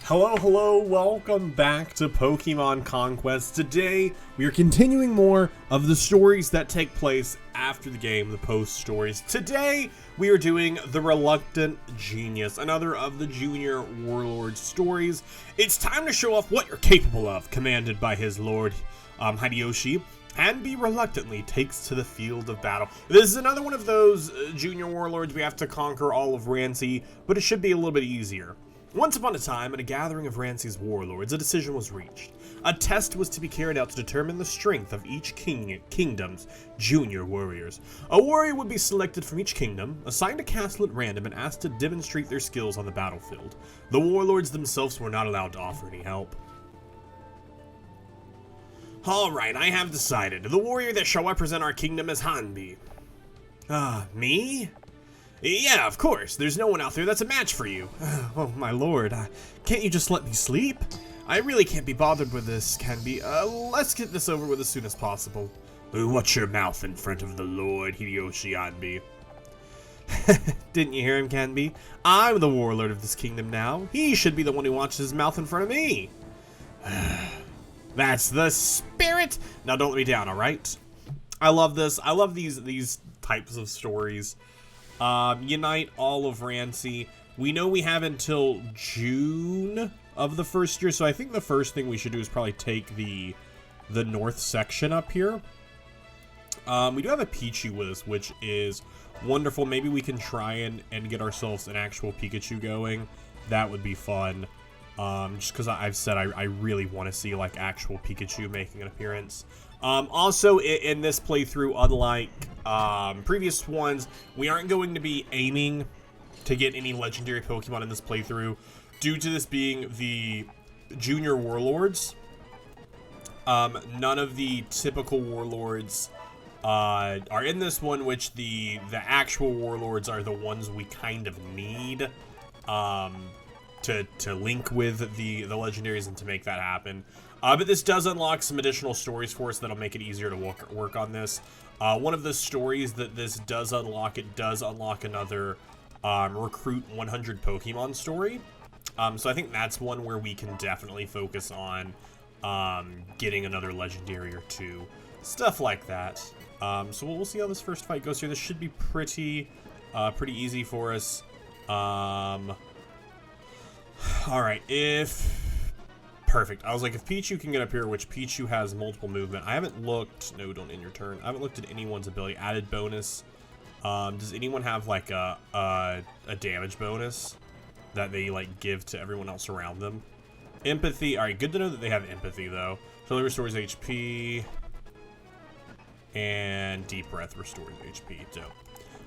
Hello, welcome back to Pokemon Conquest. Today, we are continuing more of the stories that take place after the game, the post stories. Today, we are doing The Reluctant Genius, another of the Junior Warlord stories. It's time to show off what you're capable of, commanded by his lord, Hideyoshi. Hanbei reluctantly takes to the field of battle. This is another one of those Junior Warlords we have to conquer all of Rancy, but it should be a little bit easier. Once upon a time, at a gathering of Rancy's warlords, a decision was reached. A test was to be carried out to determine the strength of each kingdom's junior warriors. A warrior would be selected from each kingdom, assigned a castle at random, and asked to demonstrate their skills on the battlefield. The warlords themselves were not allowed to offer any help. Alright, I have decided. The warrior that shall represent our kingdom is Hanbei. Me? Yeah, of course. There's no one out there that's a match for you. Oh, my lord. Can't you just let me sleep? I really can't be bothered with this, Hanbei. Let's get this over with as soon as possible. Watch your mouth in front of the Lord, Hideyoshi Hanbei. Didn't you hear him, Hanbei? I'm the warlord of this kingdom now. He should be the one who watches his mouth in front of me. That's the spirit! Now don't let me down, alright? I love this. I love these types of stories. Unite all of Rancy. We know we have until June of the first year, so I think the first thing we should do is probably take the north section up here. We do have a Pichu with us, which is wonderful. Maybe we can try and get ourselves an actual Pikachu going. That would be fun. Just because I've said I really want to see like actual Pikachu making an appearance. Also, in this playthrough, unlike previous ones, we aren't going to be aiming to get any legendary Pokemon in this playthrough, due to this being the Junior Warlords. None of the typical Warlords are in this one, which the actual Warlords are the ones we kind of need to link with the legendaries and to make that happen. But this does unlock some additional stories for us that'll make it easier to work on this. One of the stories that this does unlock, it does unlock another recruit 100 Pokemon story. So I think that's one where we can definitely focus on getting another legendary or two. Stuff like that. So we'll see how this first fight goes here. This should be pretty easy for us. Alright, perfect. I was like, if Pichu can get up here, which Pichu has multiple movement. I haven't looked... No, don't end your turn. I haven't looked at anyone's ability. Added bonus. Does anyone have, like, a damage bonus that they, like, give to everyone else around them? Empathy. Alright, good to know that they have empathy, though. Totally restores HP. And Deep Breath restores HP, too.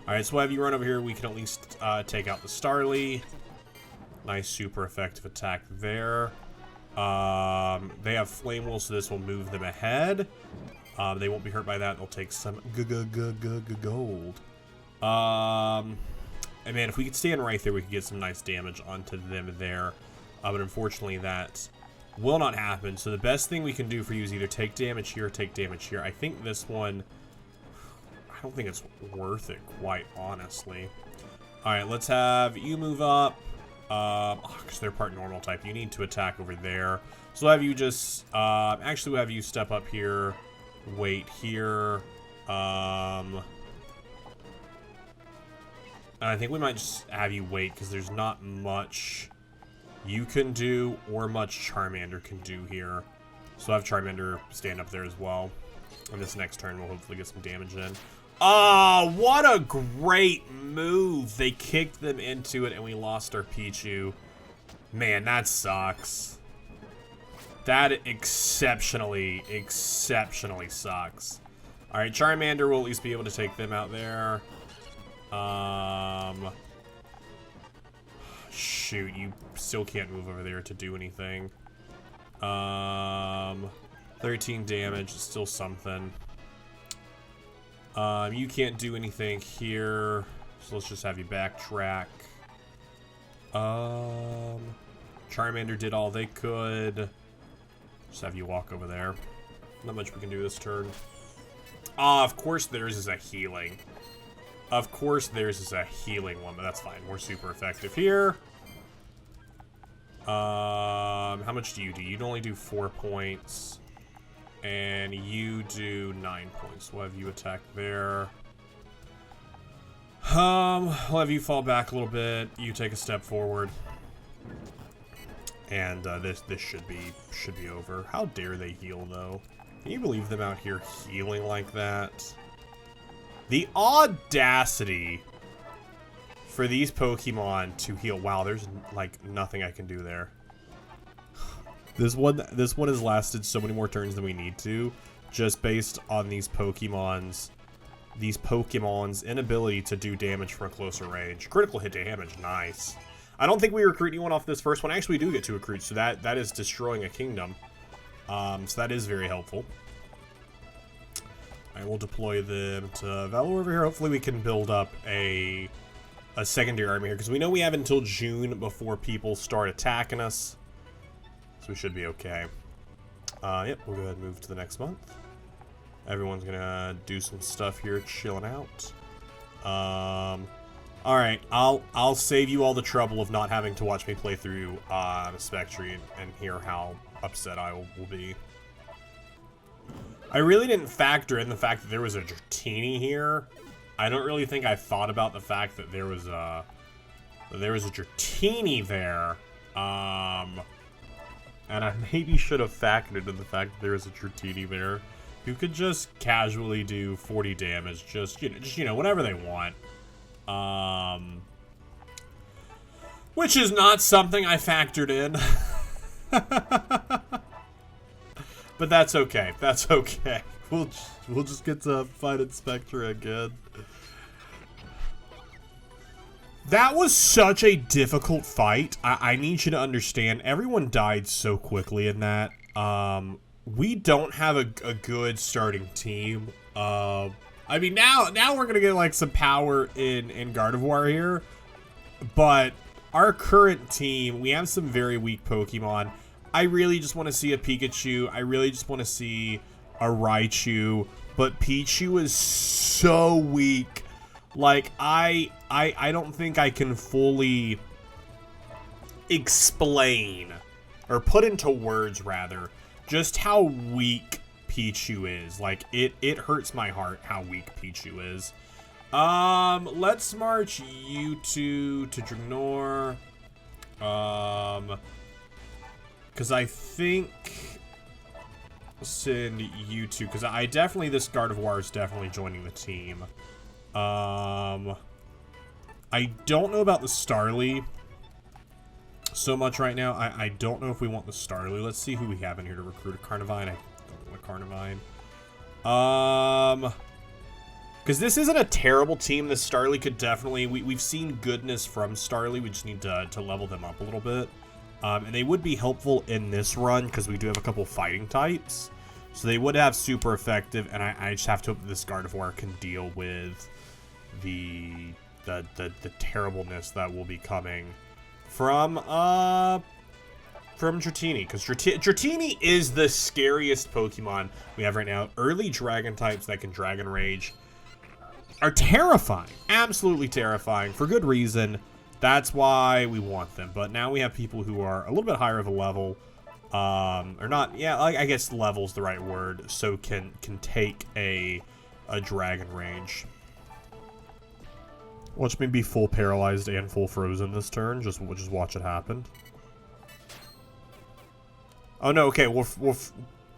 Alright, so we'll have you run over here. We can at least take out the Starly. Nice super effective attack there. They have Flame Wheel, so this will move them ahead. They won't be hurt by that. They'll take some gold. And man, if we could stand right there, we could get some nice damage onto them there. But unfortunately, that will not happen. So the best thing we can do for you is either take damage here or take damage here. I think this one... I don't think it's worth it, quite honestly. Alright, let's have you move up. Because they're part normal type. You need to attack over there. So we'll have you just, actually we'll have you step up here, wait here, and I think we might just have you wait, because there's not much you can do, or much Charmander can do here. So I'll have Charmander stand up there as well. And this next turn we'll hopefully get some damage in. Oh, what a great move. They kicked them into it and we lost our Pichu. Man, that sucks. That exceptionally sucks. Alright, Charmander will at least be able to take them out there. Shoot, you still can't move over there to do anything. 13 damage is still something. You can't do anything here, so let's just have you backtrack. Charmander did all they could. Just have you walk over there. Not much we can do this turn. Of course theirs is a healing. Of course theirs is a healing one, but that's fine. We're super effective here. How much do? You'd only do 4 points. And you do 9 points. We'll have you attack there. We'll have you fall back a little bit. You take a step forward. And this should be over. How dare they heal though? Can you believe them out here healing like that? The audacity for these Pokemon to heal. Wow, there's like nothing I can do there. This one has lasted so many more turns than we need to, just based on these Pokemon's inability to do damage from a closer range. Critical hit damage, nice. I don't think we recruit anyone off this first one. Actually, we do get to recruit, so that is destroying a kingdom. So that is very helpful. I will deploy them to Valor over here. Hopefully we can build up a secondary army here, because we know we have until June before people start attacking us. So we should be okay. Yep, we'll go ahead and move to the next month. Everyone's gonna do some stuff here, chilling out. Alright, I'll save you all the trouble of not having to watch me play through Spectre and hear how upset I will be. I really didn't factor in the fact that there was a Dratini here. I don't really think I thought about the fact that there was a Dratini there. And I maybe should have factored in the fact that there is a Dratini there who could just casually do 40 damage, just whenever they want. Which is not something I factored in. But that's okay. That's okay. We'll just get to fight Spectre again. That was such a difficult fight. I need you to understand, everyone died so quickly in that. We don't have a good starting team. I mean, now we're gonna get like some power in Gardevoir here, but our current team, we have some very weak Pokemon. I really just want to see a Pikachu. I really just want to see a Raichu, but Pichu is so weak. Like, I don't think I can fully explain, or put into words, rather, just how weak Pichu is. Like, it hurts my heart how weak Pichu is. Let's march you two to Dragnor. Because I think send you two, because I definitely, this Gardevoir is definitely joining the team. I don't know about the Starly so much right now. I don't know if we want the Starly. Let's see who we have in here to recruit. A Carnivine. I don't want a Carnivine. Because this isn't a terrible team. This Starly could definitely... We've seen goodness from Starly. We just need to level them up a little bit. And they would be helpful in this run, because we do have a couple fighting types. So they would have super effective, and I just have to hope that this Gardevoir can deal with the terribleness that will be coming from Dratini, because Dratini is the scariest Pokemon we have right now. Early Dragon types that can Dragon Rage are terrifying, absolutely terrifying, for good reason. That's why we want them. But now we have people who are a little bit higher of a level, or not. Yeah, I guess level's the right word. So can take a Dragon Rage. Watch me be full paralyzed and full frozen this turn. Just watch it happen. Oh no, okay, we're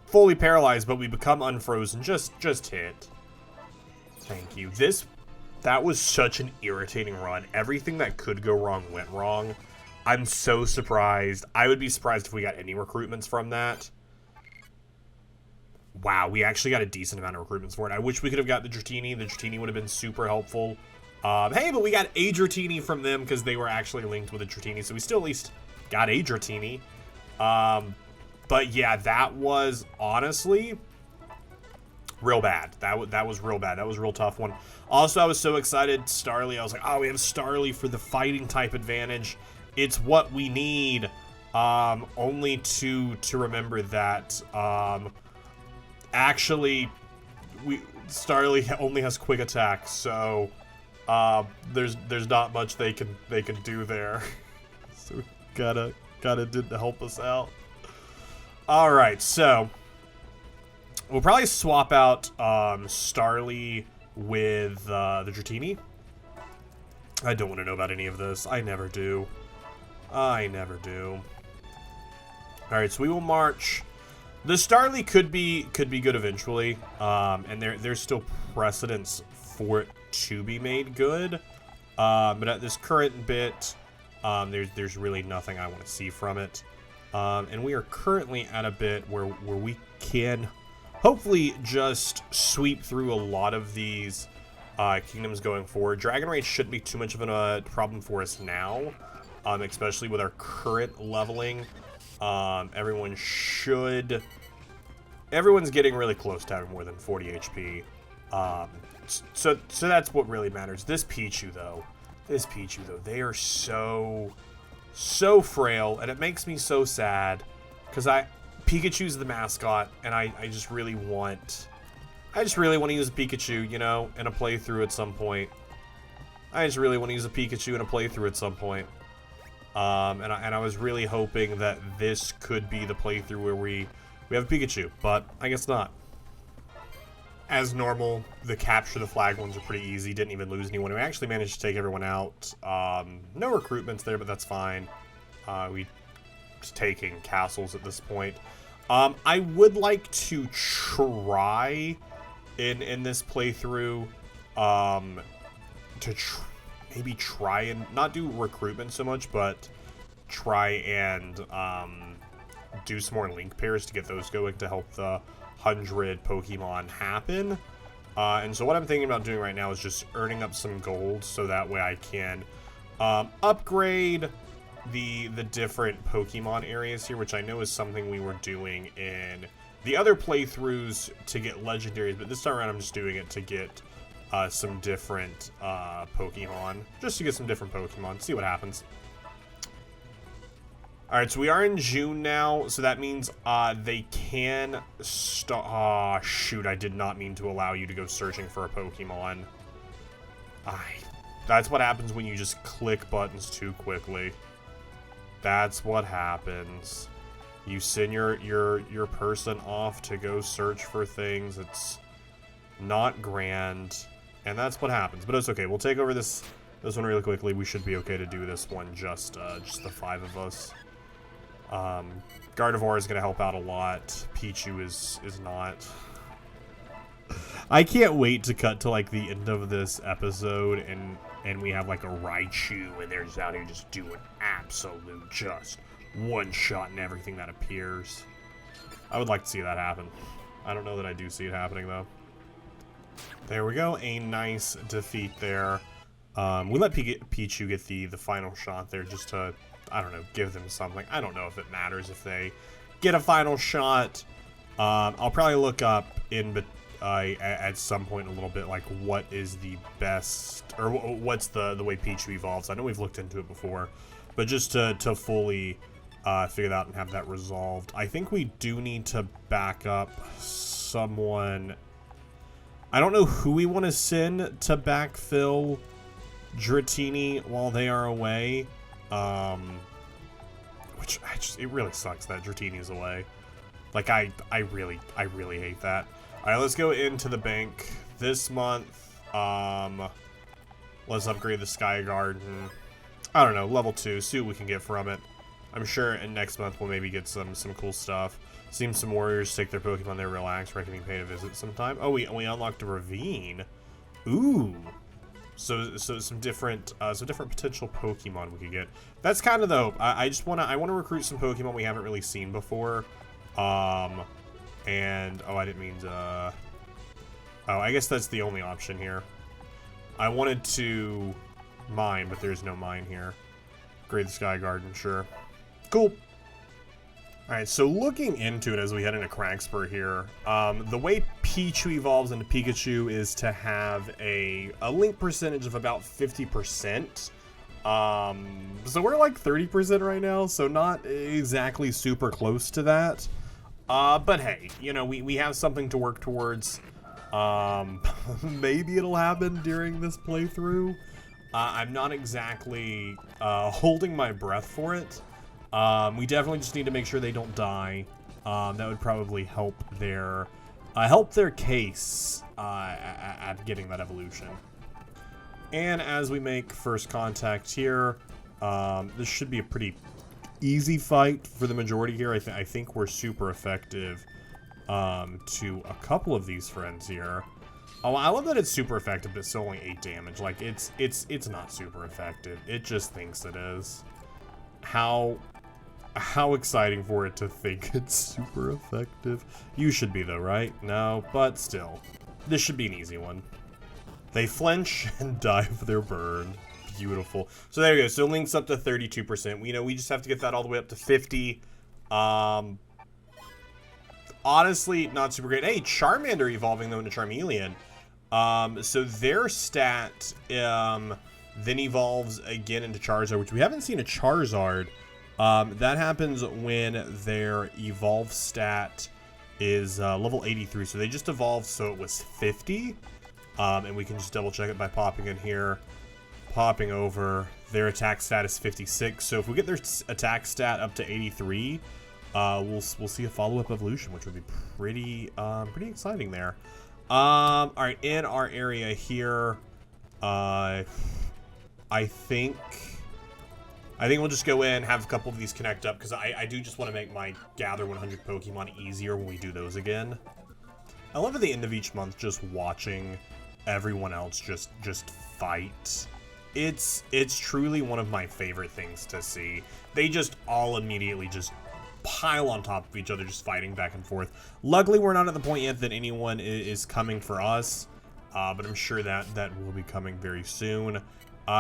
fully paralyzed, but we become unfrozen. Just hit. Thank you. That was such an irritating run. Everything that could go wrong went wrong. I'm so surprised. I would be surprised if we got any recruitments from that. Wow, we actually got a decent amount of recruitments for it. I wish we could have got the Dratini. The Dratini would have been super helpful. Hey, but we got a Dratini from them because they were actually linked with a Dratini, so we still at least got a Dratini. But yeah, that was honestly real bad. That was real bad. That was a real tough one. Also, I was so excited, Starly. I was like, oh, we have Starly for the fighting type advantage. It's what we need. Only to remember that actually Starly only has quick attack, so there's not much they can do there. So gotta didn't help us out. All right, so we'll probably swap out Starly with the Dratini. I don't want to know about any of this. I never do. I never do. All right, so we will march. The Starly could be good eventually, and there's still precedence for it to be made good. But at this current bit, there's really nothing I want to see from it. And we are currently at a bit where we can hopefully just sweep through a lot of these kingdoms going forward. Dragon Rage shouldn't be too much of a problem for us now, especially with our current leveling. Everyone's getting really close to having more than 40 HP. So that's what really matters. This Pichu though, they are so frail, and it makes me so sad because Pikachu's the mascot, and I just really want to use a Pikachu, you know, in a playthrough at some point. And I was really hoping that this could be the playthrough where we have a Pikachu, but I guess not. As normal, the capture the flag ones are pretty easy. Didn't even lose anyone. We actually managed to take everyone out. No recruitments there, but that's fine. We just taking castles at this point. I would like to try in this playthrough to maybe try and not do recruitment so much, but try and do some more link pairs to get those going to help the 100 Pokemon happen. And so what I'm thinking about doing right now is just earning up some gold so that way I can upgrade the different Pokemon areas here, which I know is something we were doing in the other playthroughs to get legendaries, but this time around I'm just doing it to get some different Pokemon, just to get some different Pokemon, see what happens. Alright, so we are in June now, so that means they can start. Aw, shoot, I did not mean to allow you to go searching for a Pokemon. That's what happens when you just click buttons too quickly. That's what happens. You send your person off to go search for things. It's not grand, and that's what happens. But it's okay. We'll take over this one really quickly. We should be okay to do this one, just the 5 of us. Gardevoir is going to help out a lot. Pichu is not. I can't wait to cut to like the end of this episode and we have like a Raichu and they're just out here just doing absolute just one shot and everything that appears. I would like to see that happen. I don't know that I do see it happening though. There we go. A nice defeat there. We let Pichu get the final shot there just to, I don't know, give them something. I don't know if it matters if they get a final shot. I'll probably look up at some point a little bit like what is the best, or what's the way Pichu evolves. I know we've looked into it before, but just to fully figure that out and have that resolved. I think we do need to back up someone. I don't know who we want to send to backfill Dratini while they are away. Which it really sucks that Dratini is away. Like I really hate that. All right, let's go into the bank this month. Let's upgrade the Sky Garden. I don't know, level 2. See what we can get from it. I'm sure in next month we'll maybe get some cool stuff. Seems some warriors take their Pokemon there, relax, recommending pay a visit sometime. Oh, we unlocked a ravine. Ooh. So some different potential Pokemon we could get. That's kind of the hope. I want to recruit some Pokemon we haven't really seen before. And oh, I didn't mean to. Oh, I guess that's the only option here. I wanted to mine, but there's no mine here. Upgrade the Sky Garden, sure. Cool. Alright, so looking into it as we head into Crackspur here, the way Pichu evolves into Pikachu is to have a link percentage of about 50%. So we're like 30% right now, so not exactly super close to that. But hey, you know, we have something to work towards. Maybe it'll happen during this playthrough. I'm not exactly holding my breath for it. We definitely just need to make sure they don't die. That would probably help their case at getting that evolution. And as we make first contact here, this should be a pretty easy fight for the majority here. I think we're super effective to a couple of these friends here. Oh, I love that it's super effective, but it's only 8 damage. Like, it's not super effective. It just thinks it is. How exciting for it to think it's super effective. You should be, though, right? No, but still. This should be an easy one. They flinch and die for their burn. Beautiful. So there we go. So Link's up to 32%. We just have to get that all the way up to 50. Honestly, not super great. Hey, Charmander evolving, though, into Charmeleon. So their stat then evolves again into Charizard, which we haven't seen a Charizard. That happens when their evolve stat is level 83. So they just evolved so it was 50. And we can just double check it by popping in here. Popping over. Their attack stat is 56. So if we get their attack stat up to 83, we'll see a follow-up evolution, which would be pretty exciting there. All right, in our area here, I think we'll just go in, have a couple of these connect up, because I do just want to make my gather 100 Pokemon easier when we do those again. I love at the end of each month just watching everyone else just fight. It's truly one of my favorite things to see. They just all immediately just pile on top of each other, just fighting back and forth. Luckily, we're not at the point yet that anyone is coming for us, but I'm sure that will be coming very soon.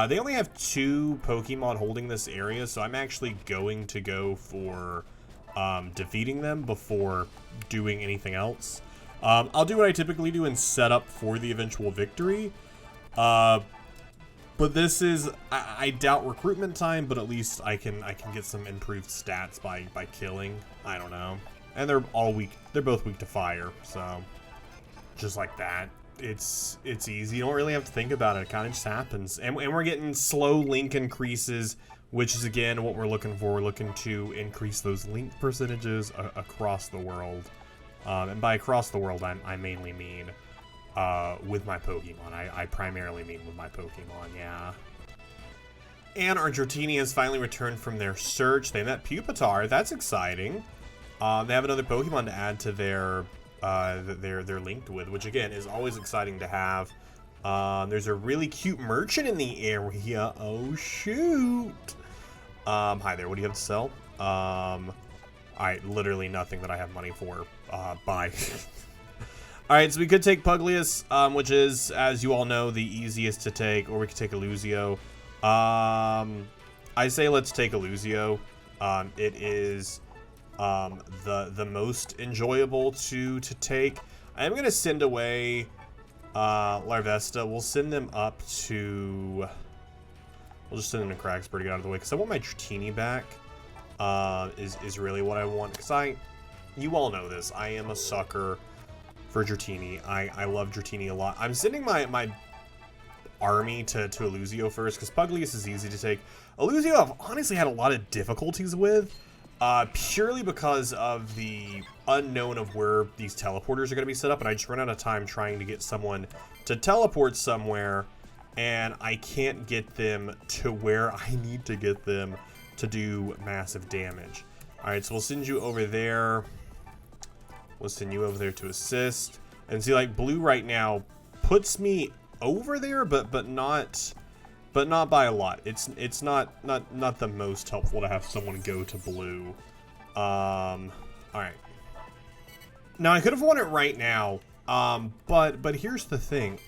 They only have 2 Pokemon holding this area, so I'm actually going to go for defeating them before doing anything else. I'll do what I typically do and set up for the eventual victory. But this is, I doubt recruitment time, but at least I can get some improved stats by killing. I don't know. And they're all weak. They're both weak to fire, so just like that. It's easy. You don't really have to think about it. It kind of just happens. And we're getting slow link increases, which is again what we're looking for. We're looking to increase those link percentages across the world. And by across the world, I mainly mean with my Pokemon. I primarily mean with my Pokemon, yeah. And our Dratini has finally returned from their search. They met Pupitar. That's exciting. They have another Pokemon to add to their they're linked with, which again is always exciting to have. There's a really cute merchant in the area. Oh shoot. Hi there, what do you have to sell? Alright, literally nothing that I have money for. Bye. Alright, so we could take Puglius, which is, as you all know, the easiest to take, or we could take Illusio. I say let's take Illusio. It is the most enjoyable to take. I'm gonna send away Larvesta. We'll send them up to, we'll just send them to Cragsburg to get out of the way, because I want my Dratini back. Is really what I want, because you all know this, I am a sucker for Dratini. I love Dratini a lot. I'm sending my army to Illusio first, because Puglius is easy to take. Illusio I've honestly had a lot of difficulties with, purely because of the unknown of where these teleporters are going to be set up, and I just run out of time trying to get someone to teleport somewhere, and I can't get them to where I need to get them to do massive damage. Alright, so we'll send you over there. We'll send you over there to assist. And see, like, blue right now puts me over there, but not by a lot. It's not the most helpful to have someone go to blue. Alright. Now I could have won it right now. But here's the thing.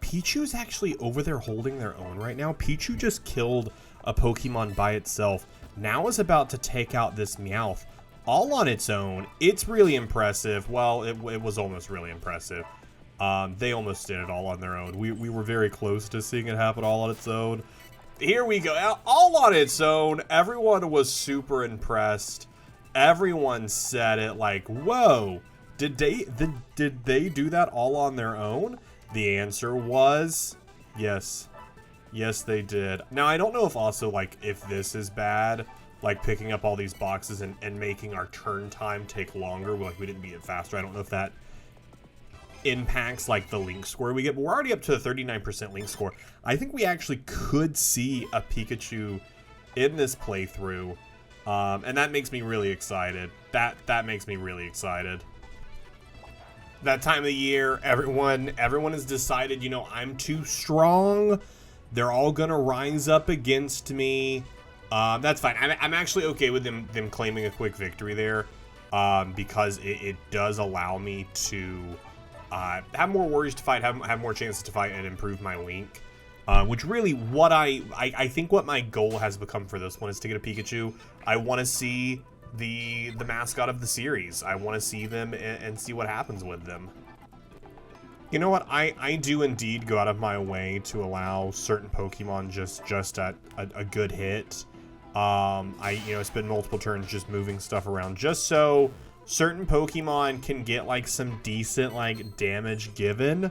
Pichu's actually over there holding their own right now. Pichu just killed a Pokemon by itself. Now is about to take out this Meowth all on its own. It's really impressive. Well, it was almost really impressive. They almost did it all on their own. We were very close to seeing it happen all on its own. Here we go, all on its own. Everyone was super impressed. Everyone said it like, whoa, did they do that all on their own? The answer was yes. Yes, they did. Now, I don't know if also, like, if this is bad. like picking up all these boxes and making our turn time take longer. Like we didn't beat it faster. I don't know if that impacts like the link score we get, but we're already up to a 39% link score. I think we actually could see a Pikachu in this playthrough, and that makes me really excited. That makes me really excited. That time of the year, everyone has decided, you know, I'm too strong. They're all gonna rise up against me. That's fine. I'm actually okay with them claiming a quick victory there, because it does allow me to have more warriors to fight, have more chances to fight, and improve my link. Which really, what I think what my goal has become for this one is to get a Pikachu. I want to see the mascot of the series. I want to see them and see what happens with them. You know what? I do indeed go out of my way to allow certain Pokemon just at a good hit. I spend multiple turns just moving stuff around just so certain Pokemon can get like some decent like damage given.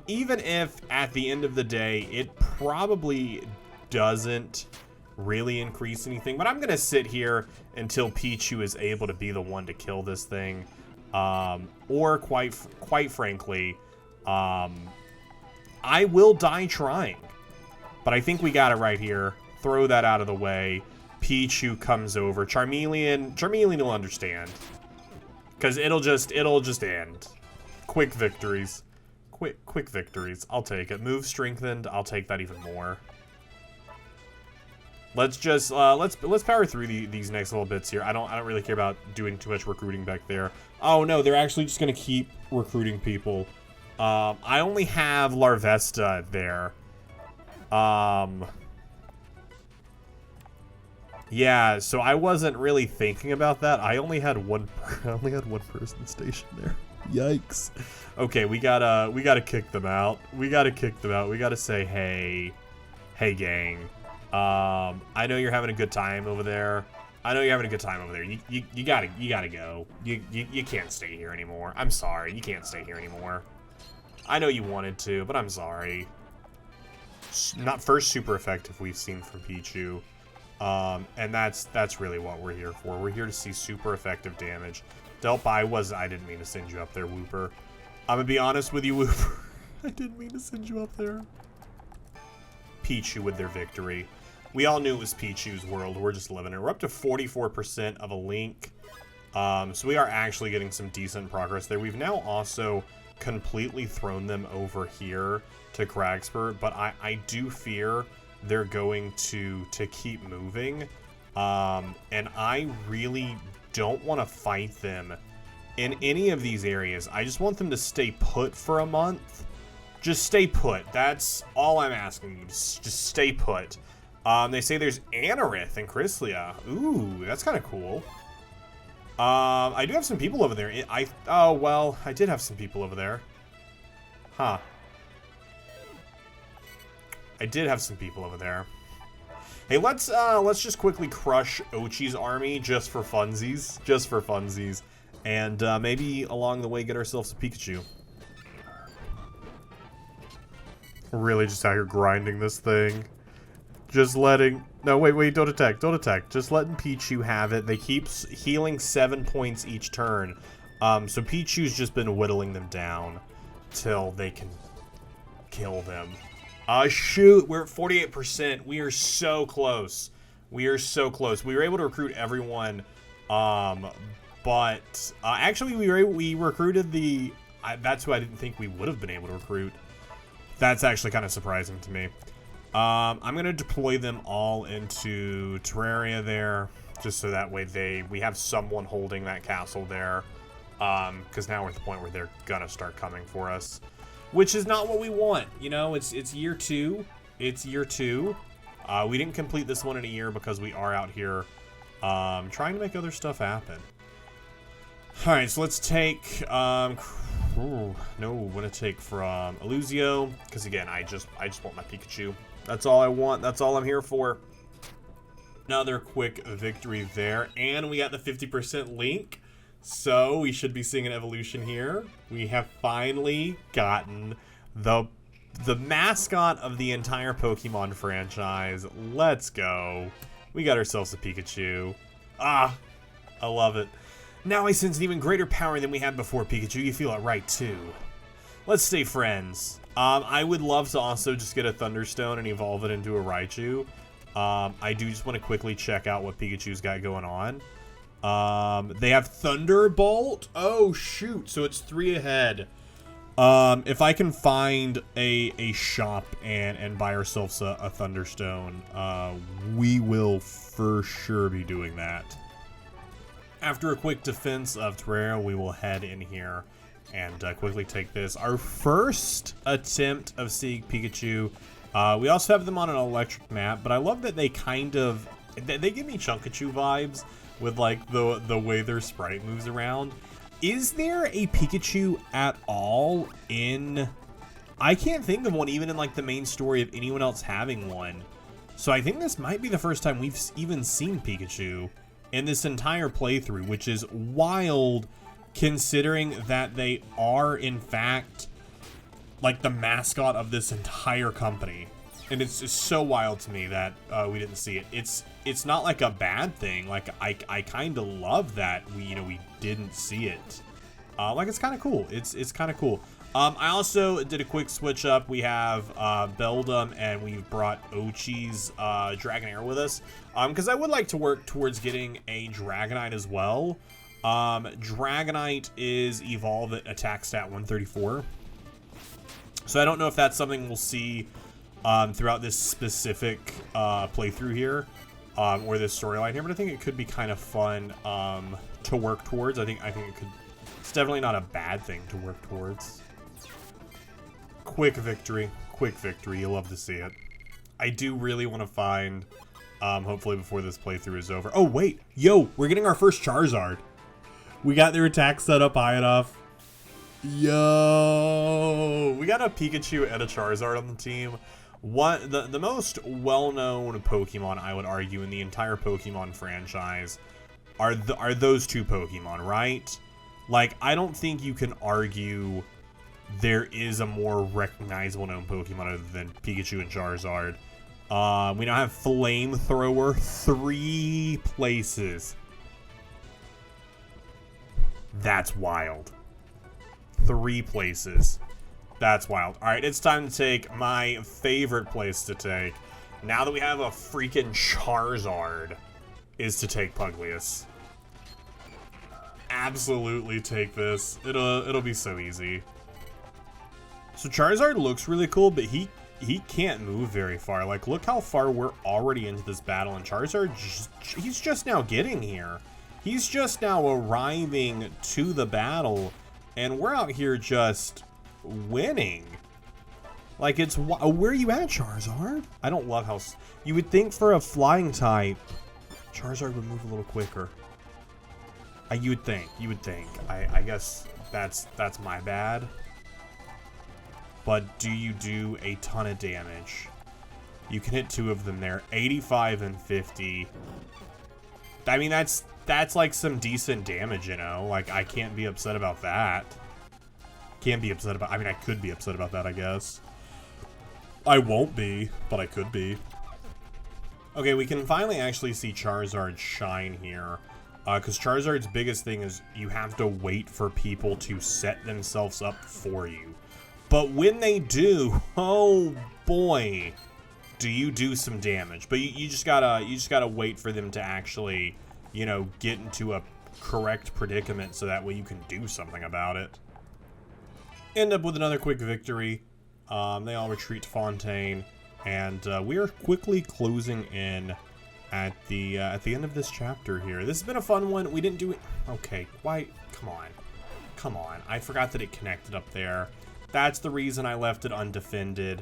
Even if at the end of the day it probably doesn't really increase anything, but I'm gonna sit here until Pichu is able to be the one to kill this thing, or quite frankly, I will die trying. But I think we got it right here. Throw that out of the way. Pichu comes over. Charmeleon will understand, because it'll just end. Quick victories. Quick victories. I'll take it. Move strengthened. I'll take that even more. Let's just let's power through these next little bits here. I don't really care about doing too much recruiting back there. Oh no, they're actually just gonna keep recruiting people. I only have Larvesta there. Yeah, so I wasn't really thinking about that. I only had one person stationed there. Yikes. Okay, we gotta kick them out. We gotta say, hey gang. I know you're having a good time over there. You gotta go. You can't stay here anymore. I'm sorry, you can't stay here anymore. I know you wanted to, but I'm sorry. Not first super effective we've seen from Pichu. And that's really what we're here for. We're here to see super effective damage. Delp, I didn't mean to send you up there, Wooper. I'm gonna be honest with you, Wooper. I didn't mean to send you up there. Pichu with their victory. We all knew it was Pichu's world. We're just living it. We're up to 44% of a link. So we are actually getting some decent progress there. We've now also completely thrown them over here to Cragspur, but I do fear they're going to keep moving. And I really don't want to fight them in any of these areas. I just want them to stay put for a month. Just stay put. That's all I'm asking you. Just stay put. They say there's Anorith and Chryslia. Ooh, that's kind of cool. I do have some people over there. Oh, well, I did have some people over there. Huh. I did have some people over there. Hey, let's just quickly crush Ochi's army just for funsies. Just for funsies. And maybe along the way get ourselves a Pikachu. We're really just out here grinding this thing. Just letting... No, wait, don't attack, don't attack. Just letting Pichu have it. They keep healing 7 points each turn. So Pichu's just been whittling them down till they can kill them. Shoot, we're at 48%. We are so close. We are so close. We were able to recruit everyone, but actually we recruited the... that's who I didn't think we would have been able to recruit. That's actually kind of surprising to me. I'm going to deploy them all into Terraria there, just so that way we have someone holding that castle there, because now we're at the point where they're going to start coming for us, which is not what we want. You know, it's year 2. It's year 2. We didn't complete this one in a year because we are out here trying to make other stuff happen. All right, so let's take... Ooh, no, I'm gonna take from Illusio, because again, I just want my Pikachu. That's all I want. That's all I'm here for. Another quick victory there, and we got the 50% link, so we should be seeing an evolution here. We have finally gotten the mascot of the entire Pokemon franchise. Let's go. We got ourselves a Pikachu. Ah, I love it. Now I sense an even greater power than we had before, Pikachu. You feel it right, too. Let's stay friends. I would love to also just get a Thunderstone and evolve it into a Raichu. I do just want to quickly check out what Pikachu's got going on. They have Thunderbolt. Oh, shoot. So it's 3 ahead. If I can find a shop and buy ourselves a Thunderstone, we will for sure be doing that. After a quick defense of Terraria, we will head in here and quickly take this. Our first attempt of seeing Pikachu. We also have them on an electric map, but I love that they kind of... They give me Chunkachu vibes with, like, the way their sprite moves around. Is there a Pikachu at all in... I can't think of one even in, like, the main story of anyone else having one. So I think this might be the first time we've even seen Pikachu in this entire playthrough, which is wild considering that they are, in fact, like, the mascot of this entire company. And it's just so wild to me that we didn't see it. It's not like a bad thing. Like, I kind of love that we didn't see it. Like, it's kind of cool. It's kind of cool. I also did a quick switch up. We have Beldum, and we've brought Ochi's Dragonair with us. Because I would like to work towards getting a Dragonite as well. Dragonite is evolved at attack stat 134. So I don't know if that's something we'll see throughout this specific playthrough here, or this storyline here, but I think it could be kind of fun to work towards. I think it could. It's definitely not a bad thing to work towards. Quick victory. You love to see it. I do really want to find, hopefully before this playthrough is over. Oh wait, yo, we're getting our first Charizard. We got their attack set up high enough. Yo, we got a Pikachu and a Charizard on the team. The most well-known Pokemon, I would argue, in the entire Pokemon franchise are those two Pokemon, right? Like, I don't think you can argue there is a more recognizable known Pokemon other than Pikachu and Charizard. We now have Flamethrower, 3 places. That's wild. 3 places. That's wild. Alright, it's time to take my favorite place to take, now that we have a freaking Charizard, is to take Puglius. Absolutely take this. It'll be so easy. So Charizard looks really cool, but he can't move very far. Like, look how far we're already into this battle, and Charizard, he's just now getting here. He's just now arriving to the battle, and we're out here just winning. Like, it's... Where are you at, Charizard? I don't love how... You would think for a flying type, Charizard would move a little quicker. You would think. I guess that's my bad. But do you do a ton of damage? You can hit 2 of them there. 85 and 50. I mean, that's like some decent damage, you know? Like, I can't be upset about that. Can't be upset about... I mean, I could be upset about that, I guess. I won't be, but I could be. Okay, we can finally actually see Charizard shine here. Because Charizard's biggest thing is you have to wait for people to set themselves up for you. But when they do, oh boy, do you do some damage. But you just gotta wait for them to actually, you know, get into a correct predicament so that way you can do something about it. End up with another quick victory. They all retreat to Fontaine, and we are quickly closing in at the end of this chapter here. This has been a fun one. We didn't do it. Okay, why? Come on. I forgot that it connected up there. That's the reason I left it undefended.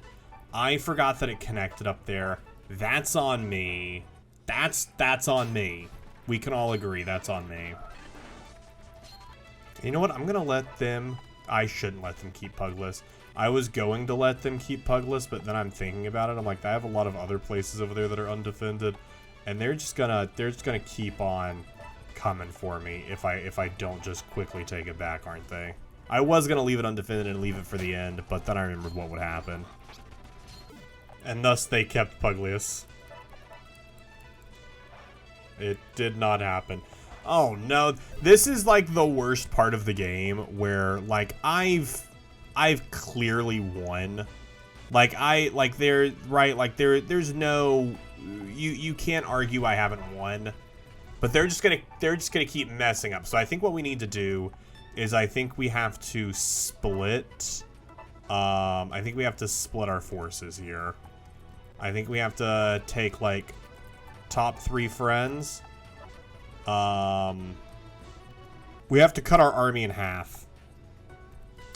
I forgot that it connected up there. That's on me. That's on me. We can all agree that's on me. You know what? I'm gonna let them... I shouldn't let them keep Puglius. I was going to let them keep Puglius, but then I'm thinking about it. I'm like, I have a lot of other places over there that are undefended, and they're just gonna keep on coming for me if I don't just quickly take it back, aren't they? I was gonna leave it undefended and leave it for the end, but then I remembered what would happen. And thus they kept Puglius. It did not happen. Oh no, this is like the worst part of the game where like I've clearly won. There's no you can't argue I haven't won. But they're just gonna keep messing up. So I think what we need to do is I think we have to split I think we have to split our forces here. I think we have to take like top 3 friends. We have to cut our army in half.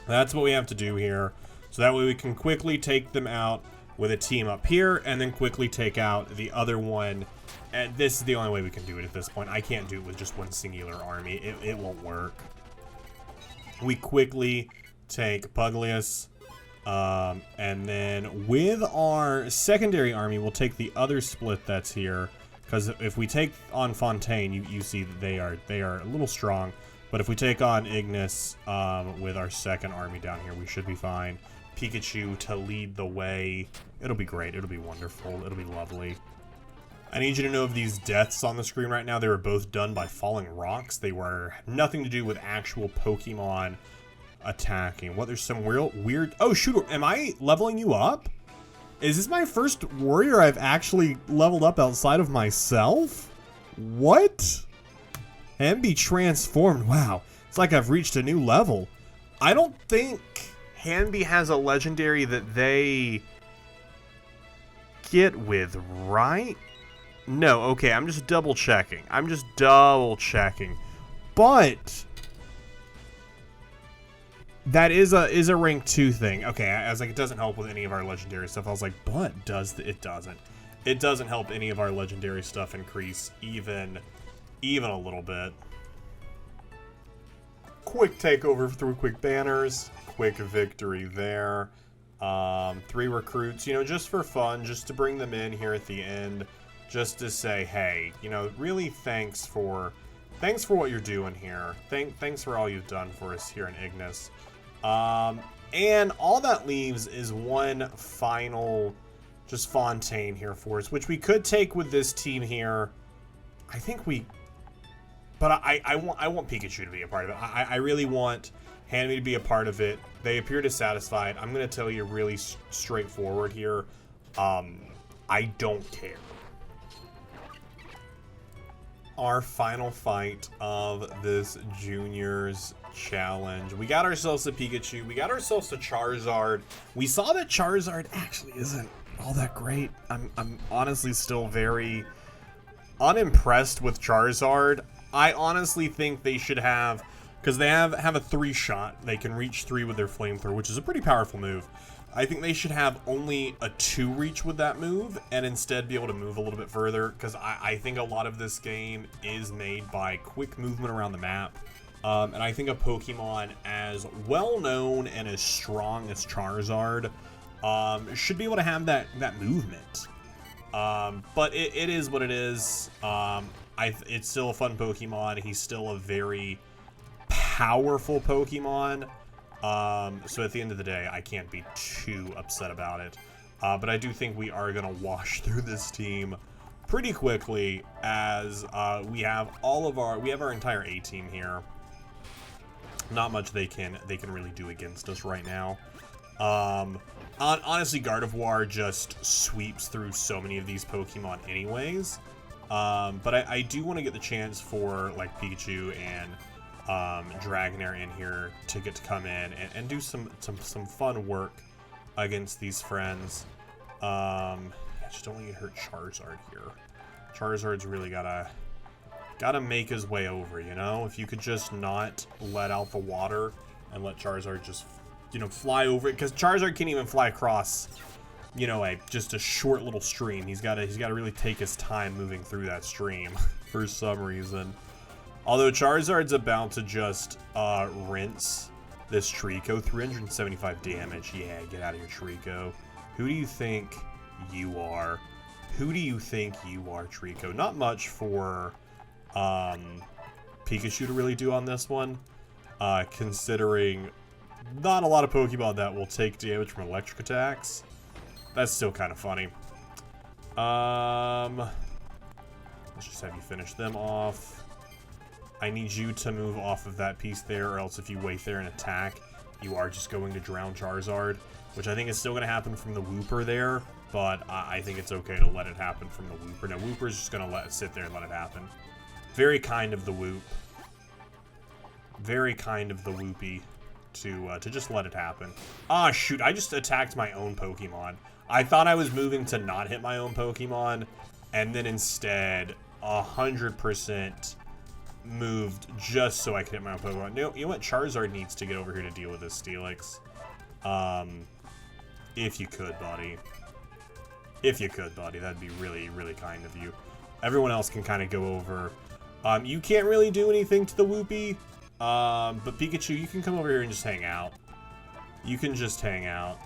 That's what we have to do here. So that way we can quickly take them out with a team up here and then quickly take out the other one. And this is the only way we can do it at this point. I can't do it with just one singular army. It won't work. We quickly take Puglius. And then with our secondary army, we'll take the other split that's here. Because if we take on Fontaine, you see that they are a little strong. But if we take on Ignis with our second army down here, we should be fine. Pikachu to lead the way. It'll be great. It'll be wonderful. It'll be lovely. I need you to know of these deaths on the screen right now. They were both done by falling rocks. They were nothing to do with actual Pokemon attacking. What? There's some weird. Oh shoot! Am I leveling you up? Is this my first warrior I've actually leveled up outside of myself? What? Hanbei transformed. Wow. It's like I've reached a new level. I don't think Hanbei has a legendary that they get with, right? No, okay, I'm just double checking. But that is a rank 2 thing. Okay, I was like, it doesn't help with any of our legendary stuff. I was like, but it doesn't. It doesn't help any of our legendary stuff increase even a little bit. Quick takeover through quick banners. Quick victory there. 3 recruits, you know, just for fun, just to bring them in here at the end. Just to say, hey, you know, really thanks for what you're doing here. Thanks for all you've done for us here in Ignis. And all that leaves is one final, just Fontaine here for us, which we could take with this team here. I think we, but I want Pikachu to be a part of it. I really want Hanbei to be a part of it. They appear dissatisfied. I'm gonna tell you really straightforward here. I don't care. Our final fight of this Juniors challenge. We got ourselves a Pikachu. We got ourselves a Charizard. We saw that Charizard actually isn't all that great. I'm honestly still very unimpressed with Charizard. I honestly think they should have, because they have a 3-shot. They can reach 3 with their flamethrower, which is a pretty powerful move. I think they should have only a 2 reach with that move and instead be able to move a little bit further, because I think a lot of this game is made by quick movement around the map. And I think a Pokemon as well known and as strong as Charizard should be able to have that movement. But it is what it is. It's still a fun Pokemon. He's still a very powerful Pokemon. So at the end of the day, I can't be too upset about it. But I do think we are going to wash through this team pretty quickly, as we have our entire A team here. Not much they can really do against us right now. Honestly, Gardevoir just sweeps through so many of these Pokemon anyways. But I do want to get the chance for like Pichu and Dragonair in here to get to come in and do some fun work against these friends. I just don't want to hurt Charizard here. Charizard's really gotta make his way over, you know? If you could just not let out the water and let Charizard just, you know, fly over it, because Charizard can't even fly across, you know, just a short little stream. He's gotta really take his time moving through that stream for some reason. Although Charizard's about to just rinse this Trico. 375 damage. Yeah, get out of here, Trico. Who do you think you are? Who do you think you are, Trico? Not much for Pikachu to really do on this one, considering not a lot of Pokemon that will take damage from electric attacks. That's still kind of funny. Let's just have you finish them off. I need you to move off of that piece there, or else if you wait there and attack, you are just going to drown Charizard, which I think is still going to happen from the Wooper there, but I think it's okay to let it happen from the Wooper. Now, Wooper's just going to let it sit there and let it happen. Very kind of the Whoop. Very kind of the Whoopy to just let it happen. Ah, shoot, I just attacked my own Pokemon. I thought I was moving to not hit my own Pokemon, and then instead, 100% moved just so I could hit my own Pokemon. No, you know what? Charizard needs to get over here to deal with this Steelix. If you could, buddy. If you could, buddy. That'd be really, really kind of you. Everyone else can kind of go over. You can't really do anything to the Whoopee. But Pikachu, you can come over here and just hang out. You can just hang out.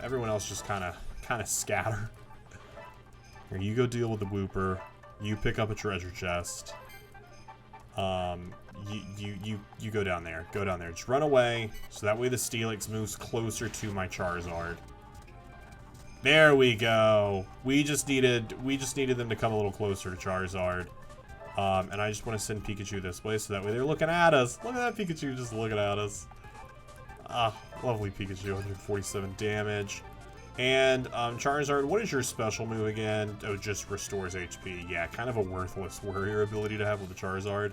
Everyone else just kind of scatter. Here, you go deal with the Wooper. You pick up a treasure chest. You go down there. Go down there. Just run away, so that way the Steelix moves closer to my Charizard. There we go. We just needed them to come a little closer to Charizard. And I just want to send Pikachu this way, so that way they're looking at us. Look at that Pikachu just looking at us. Ah, lovely Pikachu. 147 damage. And Charizard, what is your special move again? Oh, just restores HP. Yeah, kind of a worthless warrior ability to have with the Charizard.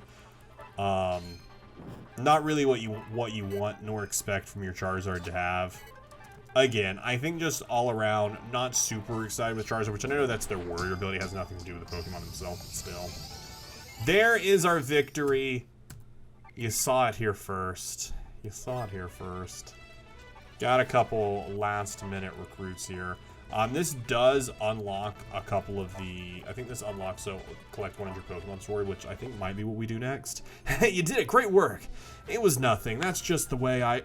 Not really what you want nor expect from your Charizard to have. Again, I think just all around, not super excited with Charizard, which I know that's their warrior ability, has nothing to do with the Pokemon themselves, but still. There is our victory. You saw it here first. You saw it here first. Got a couple last-minute recruits here. This does unlock a couple of the... I think this unlocks a collect 100 Pokemon story, which I think might be what we do next. You did it. Great work. It was nothing. That's just the way I...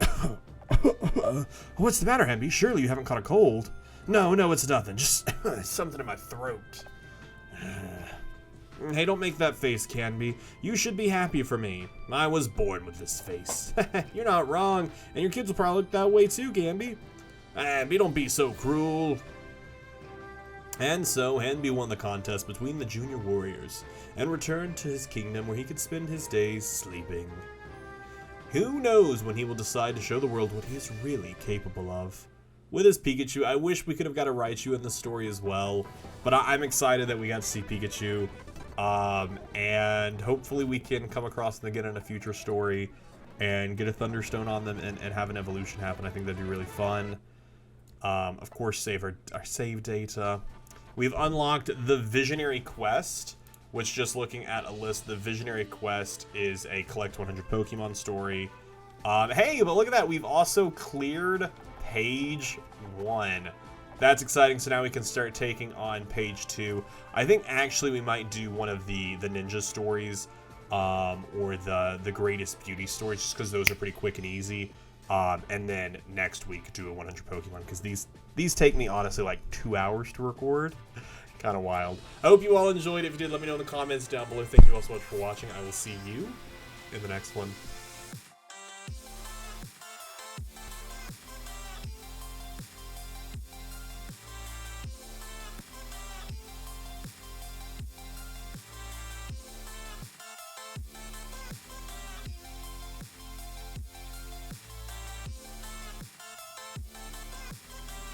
What's the matter, Hanbei? Surely you haven't caught a cold. No, it's nothing. Just something in my throat. Hey, don't make that face, Canby. You should be happy for me. I was born with this face. You're not wrong, and your kids will probably look that way too, Canby. Hanbei, don't be so cruel. And so, Hanbei won the contest between the junior warriors, and returned to his kingdom where he could spend his days sleeping. Who knows when he will decide to show the world what he is really capable of. With his Pikachu, I wish we could have got a Raichu in the story as well, but I'm excited that we got to see Pikachu. And hopefully we can come across them again in a future story and get a Thunderstone on them and have an evolution happen. I think that'd be really fun. Of course, save our save data. We've unlocked the Visionary Quest, which, just looking at a list, the Visionary Quest is a collect 100 Pokemon story. Hey, but look at that. We've also cleared page 1. That's exciting. So now we can start taking on page 2. I think actually we might do one of the ninja stories, or the greatest beauty stories, just because those are pretty quick and easy. And then next week do a 100 Pokemon, because these take me honestly like 2 hours to record. Kind of wild. I hope you all enjoyed. If you did, let me know in the comments down below. Thank you all so much for watching. I will see you in the next one.